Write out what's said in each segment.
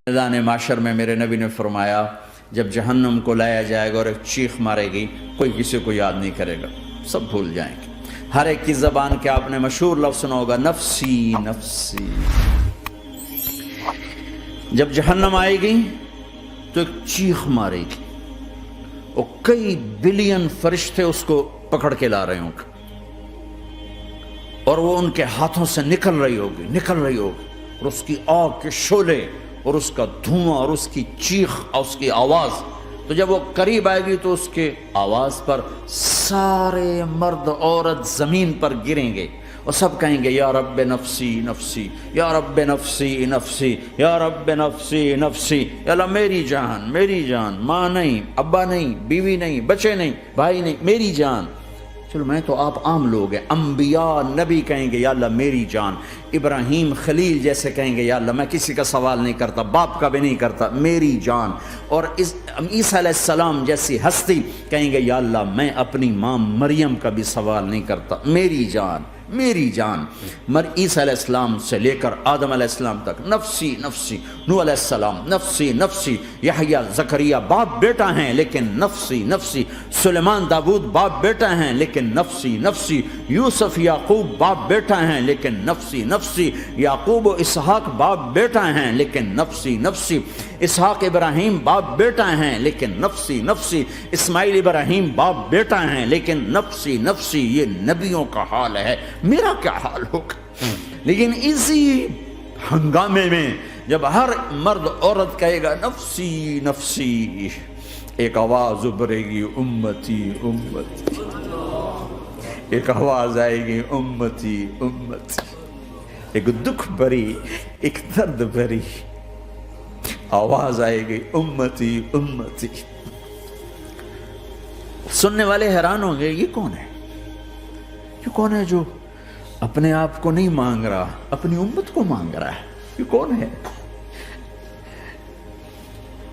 میدان معاشر میں میرے نبی نے فرمایا جب جہنم کو لایا جائے گا اور ایک چیخ مارے گی، کوئی کسی کو یاد نہیں کرے گا، سب بھول جائیں گے۔ ہر ایک کی زبان کے آپ نے مشہور لفظ سنا ہوگا، نفسی نفسی۔ جب جہنم آئے گی تو ایک چیخ مارے گی اور کئی بلین فرشتے اس کو پکڑ کے لا رہے ہوں گے اور وہ ان کے ہاتھوں سے نکل رہی ہوگی اور اس کی آگ کے شعلے اور اس کا دھواں اور اس کی چیخ اور اس کی آواز، تو جب وہ قریب آئے گی تو اس کے آواز پر سارے مرد عورت زمین پر گریں گے اور سب کہیں گے یا رب نفسی نفسی، یا رب نفسی نفسی، یا رب نفسی نفسی، یا اللہ میری جان میری جان، ماں نہیں، ابا نہیں، بیوی نہیں، بچے نہیں، بھائی نہیں، میری جان۔ چلو میں تو آپ عام لوگ ہیں، انبیاء نبی کہیں گے یا اللہ میری جان، ابراہیم خلیل جیسے کہیں گے یا اللہ میں کسی کا سوال نہیں کرتا، باپ کا بھی نہیں کرتا، میری جان، اور عیسیٰ علیہ السلام جیسی ہستی کہیں گے یا اللہ میں اپنی ماں مریم کا بھی سوال نہیں کرتا، میری جان میری جان۔ عیسیٰ علیہ السلام سے لے کر آدم علیہ السلام تک نفسی نفسی، نوح علیہ السلام نفسی نفسی، یحییٰ زکریا باپ بیٹا ہیں لیکن نفسی نفسی، سلیمان داؤد باپ بیٹا ہیں لیکن نفسی نفسی، یوسف یعقوب باپ بیٹا ہیں لیکن نفسی نفسی، یعقوب و اسحاق باپ بیٹا ہیں لیکن نفسی نفسی، اسحاق ابراہیم باپ بیٹا ہیں لیکن نفسی نفسی، اسماعیل ابراہیم باپ بیٹا ہیں لیکن نفسی نفسی۔ یہ نبیوں کا حال ہے، میرا کیا حال ہوگا؟ لیکن اسی ہنگامے میں جب ہر مرد عورت کہے گا نفسی نفسی، ایک آواز ابھرے گی امتی امتی، ایک آواز آئے گی امتی امتی، ایک دکھ بھری ایک درد بھری آواز آئے گی امتی امتی۔ سننے والے حیران ہوں گے یہ کون ہے، یہ کون ہے جو اپنے آپ کو نہیں مانگ رہا، اپنی امت کو مانگ رہا ہے، یہ کون ہے؟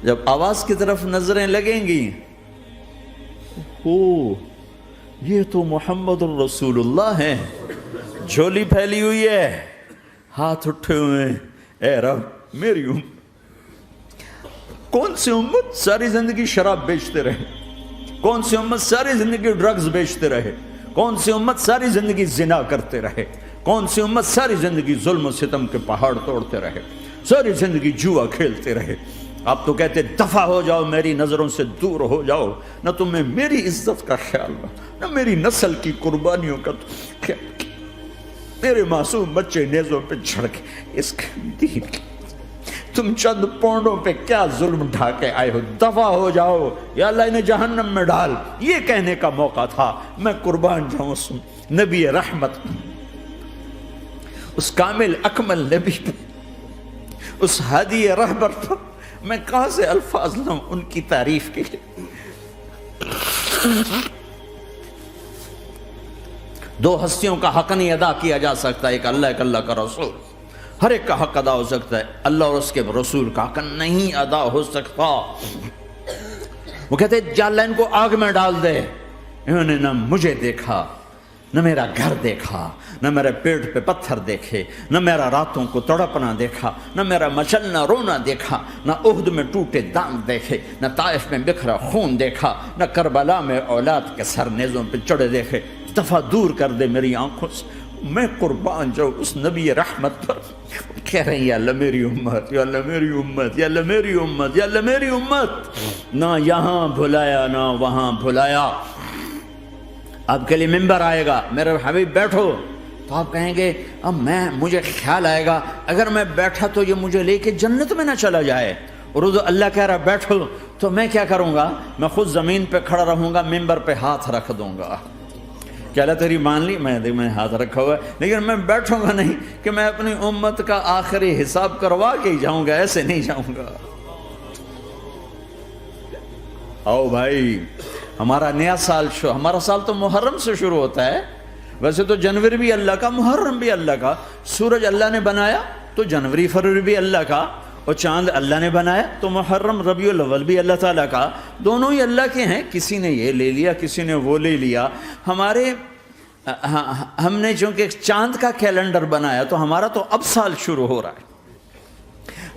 جب آواز کی طرف نظریں لگیں گی، یہ تو محمد الرسول اللہ ہے، جھولی پھیلی ہوئی ہے، ہاتھ اٹھے ہوئے ہیں، اے رب میری امت۔ کون سی امت ساری زندگی شراب بیچتے رہے، کون سی امت ساری زندگی ڈرگز بیچتے رہے، کون سی امت ساری زندگی زنا کرتے رہے، کون سی امت ساری زندگی ظلم و ستم کے پہاڑ توڑتے رہے، ساری زندگی جوا کھیلتے رہے۔ آپ تو کہتے دفع ہو جاؤ، میری نظروں سے دور ہو جاؤ، نہ تمہیں میری عزت کا خیال نہ میری نسل کی قربانیوں کا خیال، میرے معصوم بچے نیزوں پہ چڑھ کے اس دین کی تم چند پونڈوں پہ کیا ظلم ڈھا کے آئے ہو، دفع ہو جاؤ یا اللہ انہیں جہنم میں ڈال۔ یہ کہنے کا موقع تھا، میں قربان جاؤں اس نبی رحمت، اس کامل اکمل نبی پر، اس ہادی رہبر پر میں کہاں سے الفاظ لوں ان کی تعریف کے لیے۔ دو ہستیوں کا حق نہیں ادا کیا جا سکتا، ایک اللہ ایک اللہ کا رسول، ہر ایک کا حق ادا ہو سکتا ہے، اللہ اور اس کے رسول کا حق نہیں ادا ہو سکتا۔ وہ کہتے ہیں یا اللہ ان کو آگ میں ڈال دے، انہوں نے نہ مجھے دیکھا، نہ میرا گھر دیکھا، نہ میرے پیٹ پہ پتھر دیکھے، نہ میرا راتوں کو تڑپنا دیکھا، نہ میرا مچلنا رونا دیکھا، نہ احد میں ٹوٹے دانت دیکھے، نہ طائف میں بکھرا خون دیکھا، نہ کربلا میں اولاد کے سر نیزوں پہ چڑھے دیکھے۔ دفعہ دور کر دے میری آنکھوں سے، میں قربان جاؤں اس نبی رحمت پر۔ کہہ رہے ہیں یا اللہ میری امت، یا اللہ میری امت، یا اللہ میری امت، یا اللہ میری امت، نہ یہاں بھلایا نہ وہاں بھلایا۔ آپ کے لیے ممبر آئے گا، میرے حبیب بیٹھو، تو آپ کہیں گے اب مجھے خیال آئے گا اگر میں بیٹھا تو یہ مجھے لے کے جنت میں نہ چلا جائے، اور اللہ کہہ رہا بیٹھو تو میں کیا کروں گا؟ میں خود زمین پہ کھڑا رہوں گا، ممبر پہ ہاتھ رکھ دوں گا۔ کہ اللہ تیری مان لی، میں ہاتھ رکھا ہوا ہے، لیکن میں بیٹھوں گا نہیں کہ میں اپنی امت کا آخری حساب کروا کے ہی جاؤں گا، ایسے نہیں جاؤں گا۔ آؤ بھائی، ہمارا نیا سال ہمارا سال تو محرم سے شروع ہوتا ہے، ویسے تو جنوری بھی اللہ کا، محرم بھی اللہ کا، سورج اللہ نے بنایا تو جنوری فروری بھی اللہ کا، اور چاند اللہ نے بنایا تو محرم ربیع الاول بھی اللہ تعالیٰ کا، دونوں ہی اللہ کے ہیں۔ کسی نے یہ لے لیا کسی نے وہ لے لیا، ہم نے چونکہ چاند کا کیلنڈر بنایا تو ہمارا تو اب سال شروع ہو رہا ہے،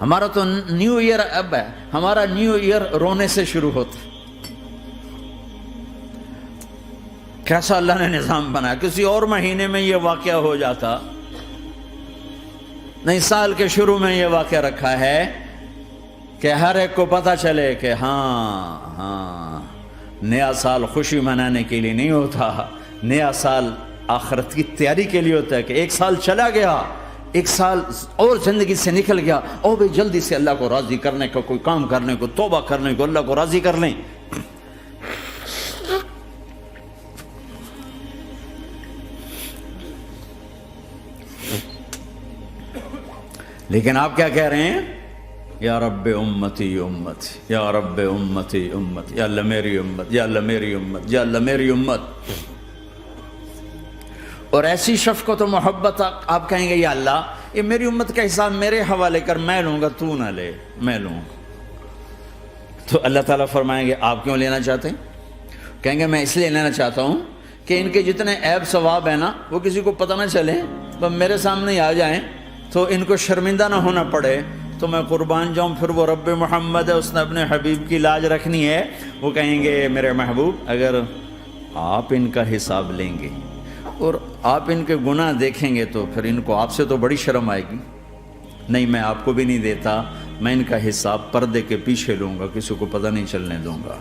ہمارا تو نیو ایئر اب ہے، ہمارا نیو ایئر رونے سے شروع ہوتا. کیسا اللہ نے نظام بنایا. کسی اور مہینے میں یہ واقعہ ہو جاتا، نہیں سال کے شروع میں یہ واقعہ رکھا ہے کہ ہر ایک کو پتہ چلے کہ ہاں نیا سال خوشی منانے کے لیے نہیں ہوتا، نیا سال آخرت کی تیاری کے لیے ہوتا ہے. کہ ایک سال چلا گیا، ایک سال اور زندگی سے نکل گیا، او بھئی جلدی سے اللہ کو راضی کرنے کا کوئی کام کرنے کو، توبہ کرنے کو، اللہ کو راضی کر لیں. لیکن آپ کیا کہہ رہے ہیں؟ یا رب امتی امتی، یا رب امتی امتی، یا اللہ میری امت، یا اللہ میری امت، یا اللہ میری امت. اور ایسی شفقت و محبت آپ کہیں گے یا اللہ یہ میری امت کا حساب میرے حوالے کر، میں لوں گا، تو نہ لے، میں لوں. تو اللہ تعالیٰ فرمائیں گے آپ کیوں لینا چاہتے ہیں؟ کہیں گے میں اس لیے لینا چاہتا ہوں کہ ان کے جتنے عیب ثواب ہیں نا وہ کسی کو پتہ نہ چلے، وہ میرے سامنے ہی آ جائیں تو ان کو شرمندہ نہ ہونا پڑے، تو میں قربان جاؤں. پھر وہ رب محمد ہے، اس نے اپنے حبیب کی لاج رکھنی ہے. وہ کہیں گے میرے محبوب اگر آپ ان کا حساب لیں گے اور آپ ان کے گناہ دیکھیں گے تو پھر ان کو آپ سے تو بڑی شرم آئے گی. نہیں میں آپ کو بھی نہیں دیتا، میں ان کا حساب پردے کے پیچھے لوں گا، کسی کو پتہ نہیں چلنے دوں گا.